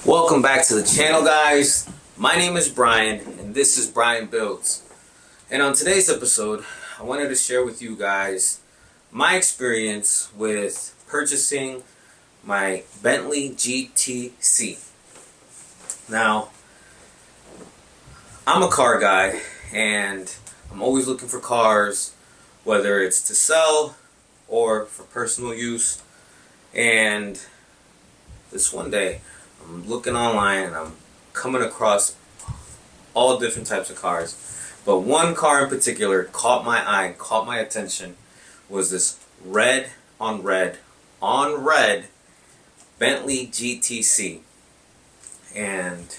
Welcome back to the channel, guys. My name is Brian and this is Brian Builds. And on today's episode, I wanted to share with you guys my experience with purchasing my Bentley GTC. Now, I'm a car guy and I'm always looking for cars, whether it's to sell or for personal use. And this one day, I'm looking online and I'm coming across all different types of cars. But one car in particular caught my eye and caught my attention was this red on red Bentley GTC. And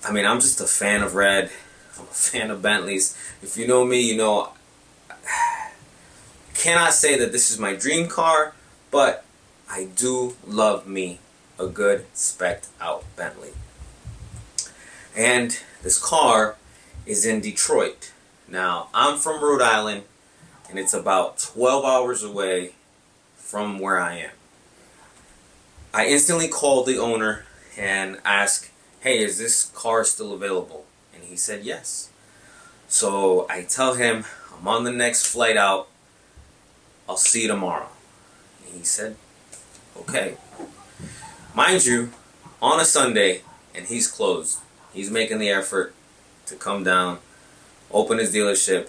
I mean, I'm just a fan of red. I'm a fan of Bentleys. If you know me, you know I cannot say that this is my dream car, but I do love me a good spec'd out Bentley. And this car is in Detroit. Now, I'm from Rhode Island and it's about 12 hours away from where I am. I instantly called the owner and asked, hey, is this car still available? And he said yes. So I tell him I'm on the next flight out. I'll see you tomorrow. And he said, okay. Mind you, on a Sunday, and he's closed. He's making the effort to come down, open his dealership,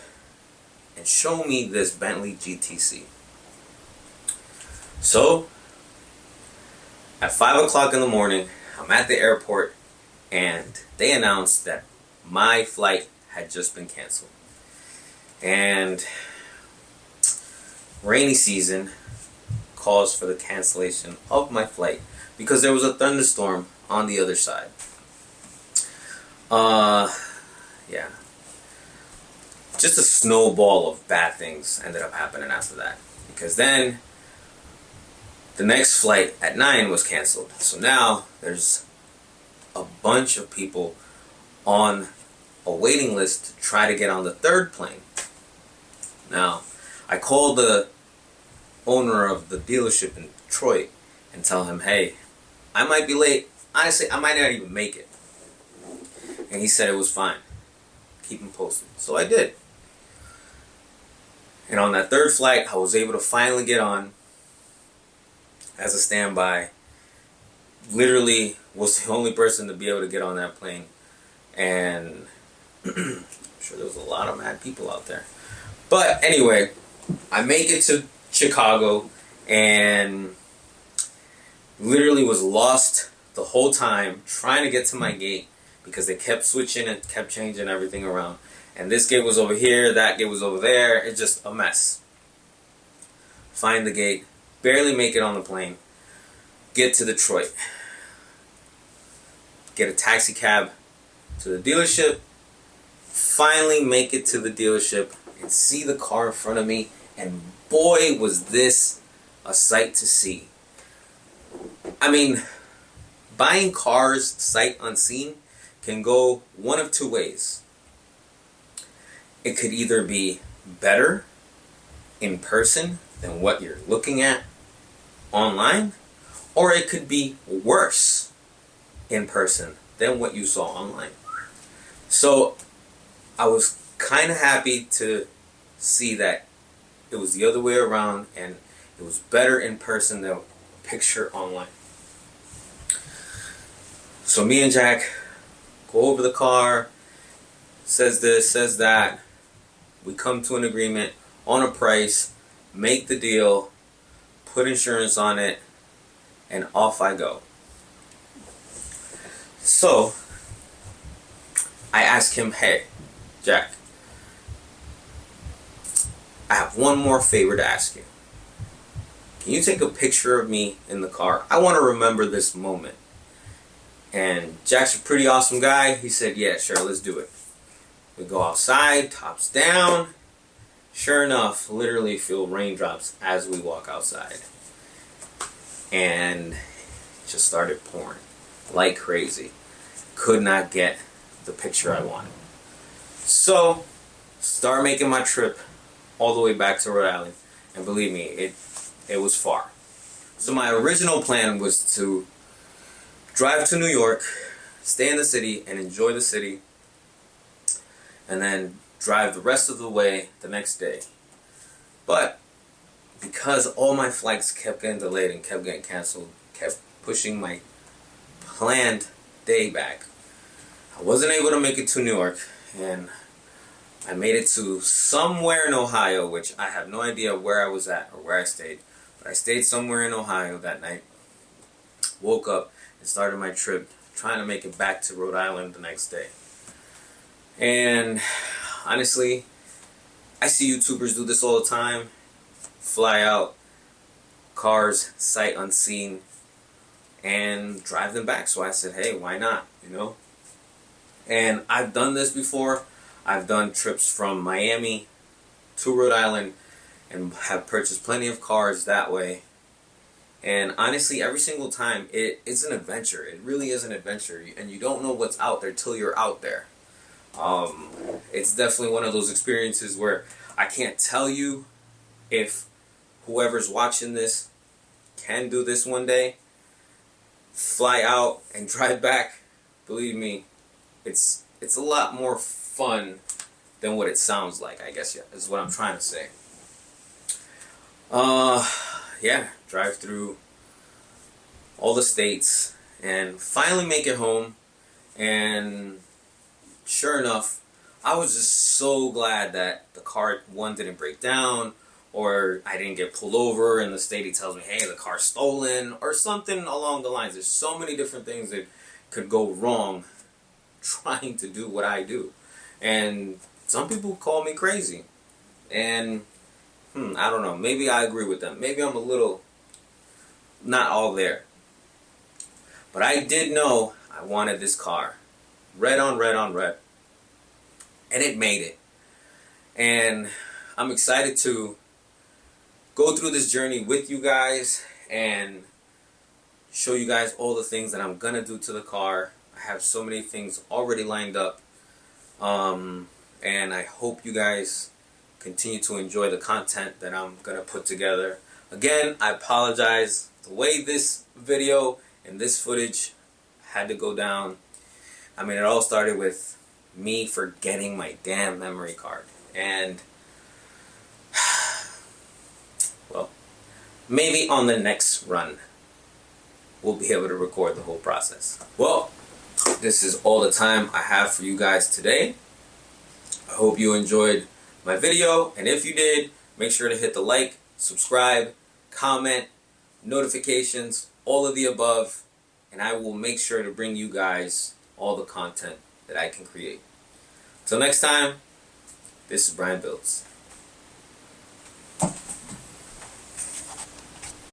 and show me this Bentley GTC. So, at 5 o'clock in the morning, I'm at the airport, and they announced that my flight had just been canceled. And rainy season calls for the cancellation of my flight because there was a thunderstorm on the other side. Yeah. Just a snowball of bad things ended up happening after that. Because then the next flight at 9 was canceled. So now there's a bunch of people on a waiting list to try to get on the third plane. Now, I called the owner of the dealership in Detroit and tell him, hey, I might be late. Honestly, I might not even make it. And he said it was fine. Keep him posted. So I did. And on that third flight, I was able to finally get on as a standby. Literally was the only person to be able to get on that plane. And I'm sure there was a lot of mad people out there. But anyway, I make it to Chicago and literally was lost the whole time trying to get to my gate because they kept switching and kept changing everything around. And this gate was over here, that gate was over there. It's just a mess. Find the gate, barely make it on the plane, get to Detroit, get a taxi cab to the dealership, finally make it to the dealership and see the car in front of me, and boy was this a sight to see. I mean, buying cars sight unseen can go one of two ways. It could either be better in person than what you're looking at online, or it could be worse in person than what you saw online. So I was kind of happy to see that it was the other way around and it was better in person than picture online. So me and Jack go over the car, says this, says that. We come to an agreement on a price, make the deal, put insurance on it, and off I go. So I ask him, hey, Jack, I have one more favor to ask you. Can you take a picture of me in the car? I want to remember this moment. And Jack's a pretty awesome guy. He said, yeah, sure, let's do it. We go outside, tops down. Sure enough, literally feel raindrops as we walk outside. And it just started pouring like crazy. Could not get the picture I wanted. So, start making my trip all the way back to Rhode Island. And believe me, it was far. So my original plan was to drive to New York, stay in the city, and enjoy the city, and then drive the rest of the way the next day. But because all my flights kept getting delayed and kept getting canceled, kept pushing my planned day back, I wasn't able to make it to New York, and I made it to somewhere in Ohio, which I have no idea where I was at or where I stayed. But I stayed somewhere in Ohio that night, woke up, and started my trip, trying to make it back to Rhode Island the next day. And honestly, I see YouTubers do this all the time. Fly out, cars, sight unseen, and drive them back. So I said, hey, why not, you know? And I've done this before. I've done trips from Miami to Rhode Island and have purchased plenty of cars that way. And honestly, every single time, it's an adventure. It really is an adventure. And you don't know what's out there till you're out there. It's definitely one of those experiences where I can't tell you if whoever's watching this can do this one day. Fly out and drive back. Believe me, it's a lot more fun than what it sounds like, I guess, is what I'm trying to say. Yeah, drive through all the states and finally make it home. And sure enough, I was just so glad that the car, one, didn't break down, or I didn't get pulled over and the state tells me, hey, the car's stolen, or something along the lines. There's so many different things that could go wrong trying to do what I do. And some people call me crazy. And I don't know, maybe I agree with them. Maybe I'm a little not all there. But I did know I wanted this car. Red on red on red. And it made it. And I'm excited to go through this journey with you guys and show you guys all the things that I'm gonna do to the car. I have so many things already lined up. And I hope you guys continue to enjoy the content that I'm gonna put together. Again, I apologize. The way this video and this footage had to go down. I mean, it all started with me forgetting my damn memory card. And well, maybe on the next run we'll be able to record the whole process. Well, this is all the time I have for you guys today. I hope you enjoyed my video, and if you did, make sure to hit the like, subscribe, comment, notifications, all of the above, and I will make sure to bring you guys all the content that I can create. Till next time, this is Brian Builds.